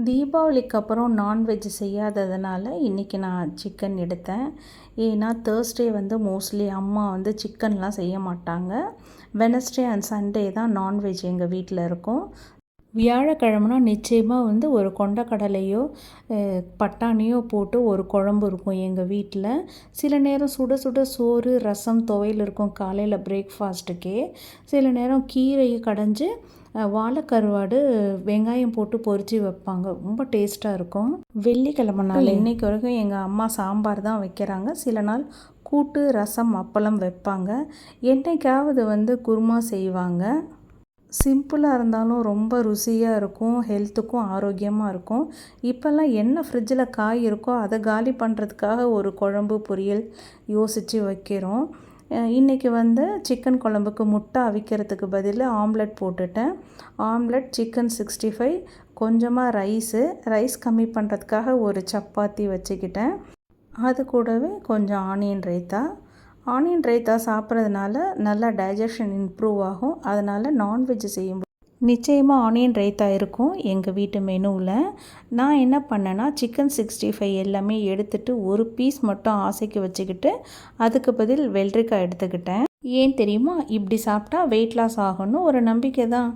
தீபாவளிக்கு அப்புறம் நான்வெஜ் செய்யாததுனால இன்றைக்கி நான் சிக்கன் எடுத்தேன். ஏன்னா தேர்ஸ்டே வந்து மோஸ்ட்லி அம்மா வந்து சிக்கன்லாம் செய்ய மாட்டாங்க. வெனஸ்டே அண்ட் சண்டே தான் நான்வெஜ் எங்கள் வீட்டில் இருக்கும். வியாழக்கிழமைனா நிச்சயமாக வந்து ஒரு கொண்டக்கடலையோ பட்டாணியோ போட்டு ஒரு குழம்பு இருக்கும் எங்கள் வீட்டில். சில நேரம் சுட சுட சோறு, ரசம், துவையல் இருக்கும் காலையில் பிரேக்ஃபாஸ்ட்டுக்கே. சில நேரம் கீரையை கடைஞ்சு வாழைக்கருவாடு வெங்காயம் போட்டு பொரித்து வைப்பாங்க. ரொம்ப டேஸ்ட்டாக இருக்கும். வெள்ளிக்கிழமை நாள் இன்றைக்கு வரைக்கும் எங்கள் அம்மா சாம்பார் தான் வைக்கிறாங்க. சில நாள் கூட்டு, ரசம், அப்பளம் வைப்பாங்க. என்னைக்காவது வந்து குருமா செய்வாங்க. சிம்பிளாக இருந்தாலும் ரொம்ப ருசியாக இருக்கும், ஹெல்த்துக்கும் ஆரோக்கியமாக இருக்கும். இப்போல்லாம் என்ன ஃப்ரிட்ஜில் காய் இருக்கோ அதை காலி பண்ணுறதுக்காக ஒரு குழம்பு, பொரியல் யோசித்து வைக்கிறோம். இன்றைக்கி வந்து சிக்கன் குழம்புக்கு முட்டை அவிக்கிறதுக்கு பதில் ஆம்லெட் போட்டுட்டேன். ஆம்லெட், சிக்கன் 65, கொஞ்சமாக ரைஸ் கம்மி பண்ணுறதுக்காக ஒரு சப்பாத்தி வச்சுக்கிட்டேன். அது கூடவே கொஞ்சம் ஆனியன் ரைத்தா சாப்பிட்றதுனால நல்லா டைஜஷன் இம்ப்ரூவ் ஆகும். அதனால் நான்வெஜ் செய்யும்போது நிச்சயமாக ஆனியன் ரைத்தா இருக்கும் எங்கள் வீட்டு மெனுவில். நான் என்ன பண்ணேன்னா சிக்கன் 65 எல்லாமே எடுத்துகிட்டு ஒரு பீஸ் மட்டும் ஆசைக்கு வச்சுக்கிட்டு அதுக்கு பதில் வெள்ளரிக்காய் எடுத்துக்கிட்டேன். ஏன் தெரியுமா? இப்படி சாப்பிட்டா வெயிட் லாஸ் ஆகணும் ஒரு நம்பிக்கை தான்.